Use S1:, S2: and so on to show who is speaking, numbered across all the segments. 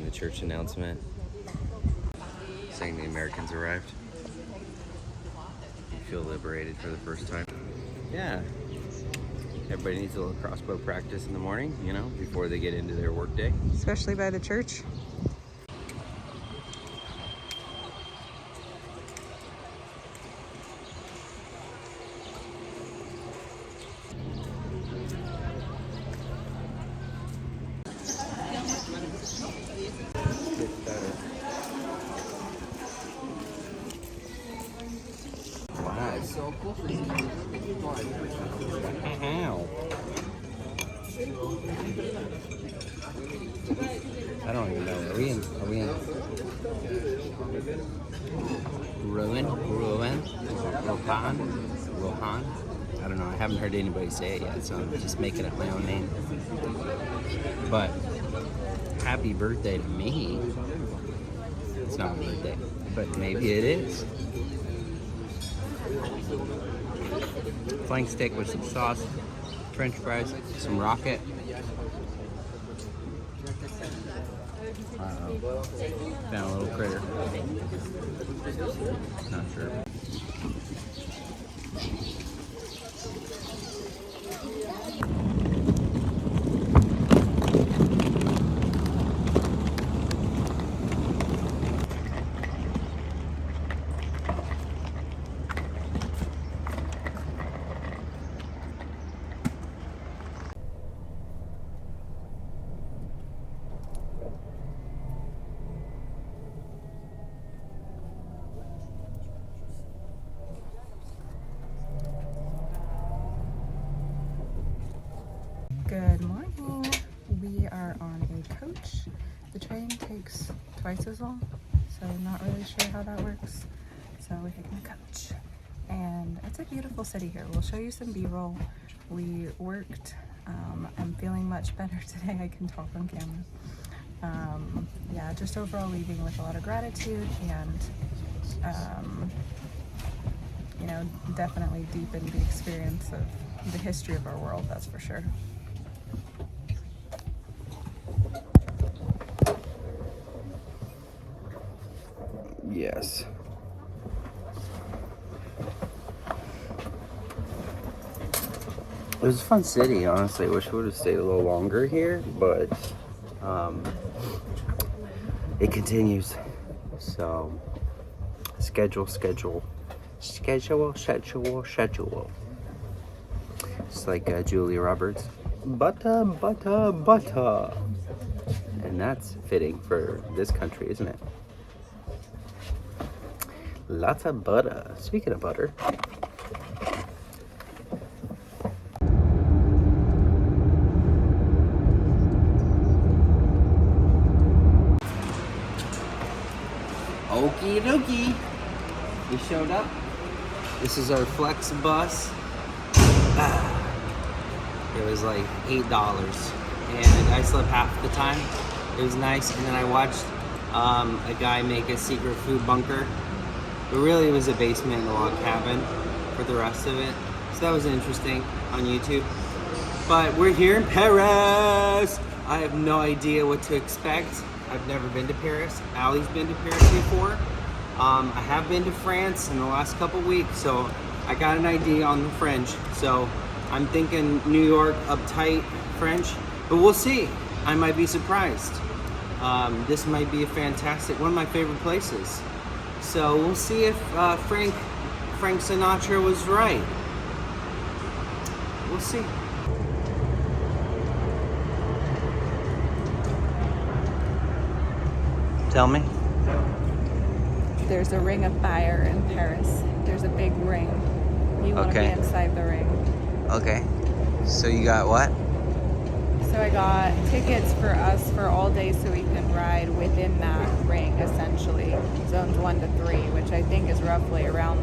S1: the church announcement saying the Americans arrived. You feel liberated for the first time. Yeah. Everybody needs a little crossbow practice in the morning, you know, before they get into their work day.
S2: Especially by the church.
S1: Wow, it's so cool. Ow. I don't even know. Are we in Rouen? Rohan? I don't know. I haven't heard anybody say it yet, so I'm just making up my own name. But happy birthday to me. It's not my birthday, but maybe it is. Flank steak with some sauce, French fries, some rocket. Found a little critter. Not sure.
S2: Good morning. We are on a coach. The train takes twice as long, so I'm not really sure how that works. So we're taking a coach. And it's a beautiful city here. We'll show you some B-roll. We worked. I'm feeling much better today. I can talk on camera. Yeah, just overall leaving with a lot of gratitude and you know, definitely deepened the experience of the history of our world, that's for sure.
S1: Yes. It was a fun city, honestly. I wish we would have stayed a little longer here, but it continues. So, schedule. It's like Julia Roberts. Butter. And that's fitting for this country, isn't it? Lots of butter. Speaking of butter. Okie dokie. We showed up. This is our Flex bus. It was like $8. And I slept half the time. It was nice. And then I watched a guy make a secret food bunker. But really it was a basement and a log cabin for the rest of it. So that was interesting on YouTube. But we're here in Paris. I have no idea what to expect. I've never been to Paris. Allie's been to Paris before. I have been to France in the last couple weeks, so I got an idea on the French. So I'm thinking New York, uptight French, but we'll see. I might be surprised. This might be a fantastic, one of my favorite places. So we'll see if Frank Sinatra was right. We'll see. Tell me.
S2: There's a ring of fire in Paris. There's a big ring. You want to be inside the ring.
S1: Okay. So you got what?
S2: So I got tickets for us for all day so we can ride within that ring, essentially. Zones 1 to 3, which I think is roughly around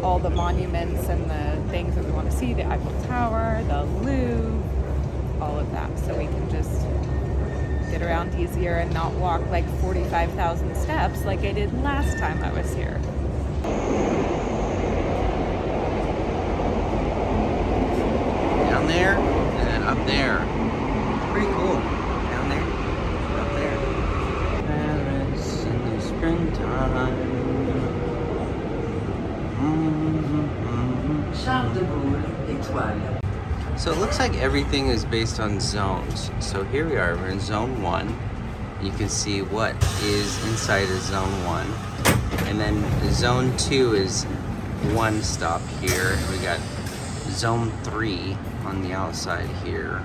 S2: all the monuments and the things that we want to see, the Eiffel Tower, the Louvre, all of that. So we can just get around easier and not walk like 45,000 steps like I did last time I was here.
S1: Down there and then up there. Pretty cool. Down there, up there. time.
S3: Charles de Gaulle, étoile.
S1: So it looks like everything is based on zones. So here we are, we're in zone 1. You can see what is inside of zone 1. And then zone 2 is one stop here. We got zone 3 on the outside here.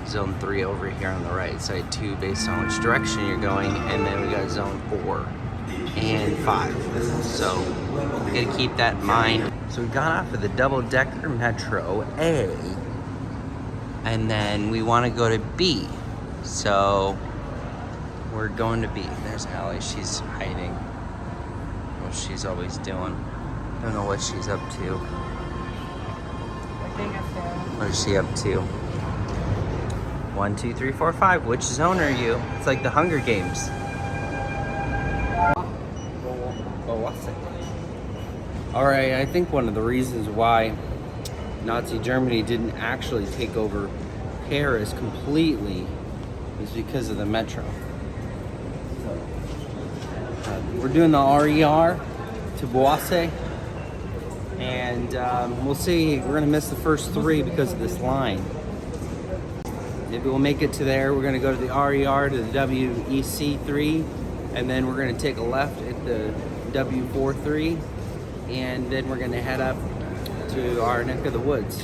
S1: Zone 3 over here on the right side too, based on which direction you're going. And then we got zone 4 and 5. So we gotta keep that in mind. So we got off of the double-decker Metro A, and then we want to go to B. So we're going to B. There's Allie. She's hiding. What she's always doing. Don't know what she's up to. What is she up to? 1, 2, 3, 4, 5. Which zone are you? It's like the Hunger Games. All right, I think one of the reasons why Nazi Germany didn't actually take over Paris completely is because of the metro. We're doing the RER to Boissy, and we'll see. We're gonna miss the first 3 because of this line. Maybe we'll make it to there. We're gonna go to the RER to the WEC3, and then we're gonna take a left at the W43. And then we're gonna head up to our neck of the woods.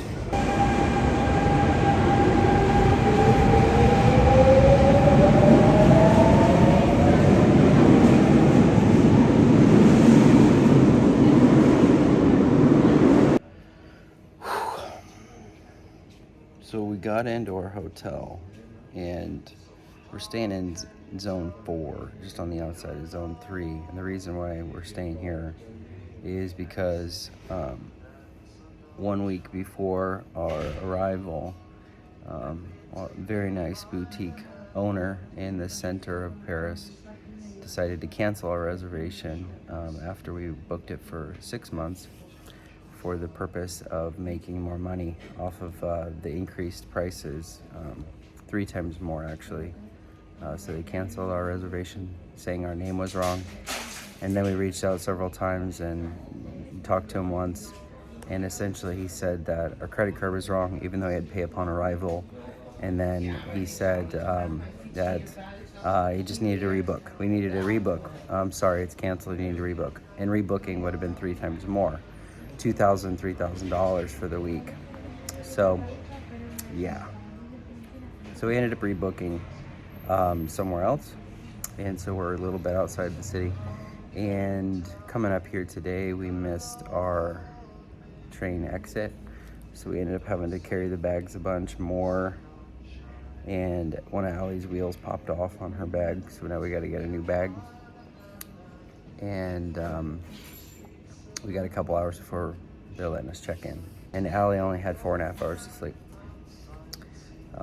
S1: So we got into our hotel, and we're staying in zone 4, just on the outside of zone 3. And the reason why we're staying here is because 1 week before our arrival, a very nice boutique owner in the center of Paris decided to cancel our reservation after we booked it for 6 months for the purpose of making more money off of the increased prices, 3 times more actually. So they canceled our reservation, saying our name was wrong. And then we reached out several times and talked to him once, and essentially he said that our credit card was wrong, even though he had to pay upon arrival. And then he said that he just needed to rebook. We needed to rebook. I'm sorry, it's canceled, you need to rebook. And rebooking would have been 3 times more, $2,000, $3,000 for the week. So, yeah. So we ended up rebooking somewhere else, and so we're a little bit outside the city. And coming up here today, we missed our train exit, so we ended up having to carry the bags a bunch more, and one of Allie's wheels popped off on her bag, so now we got to get a new bag. And we got a couple hours before they're letting us check in, and Allie only had 4.5 hours to sleep.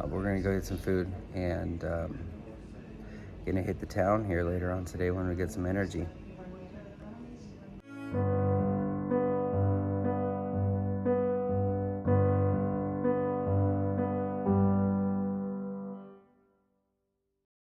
S1: We're gonna go get some food, and gonna hit the town here later on today when we get some energy.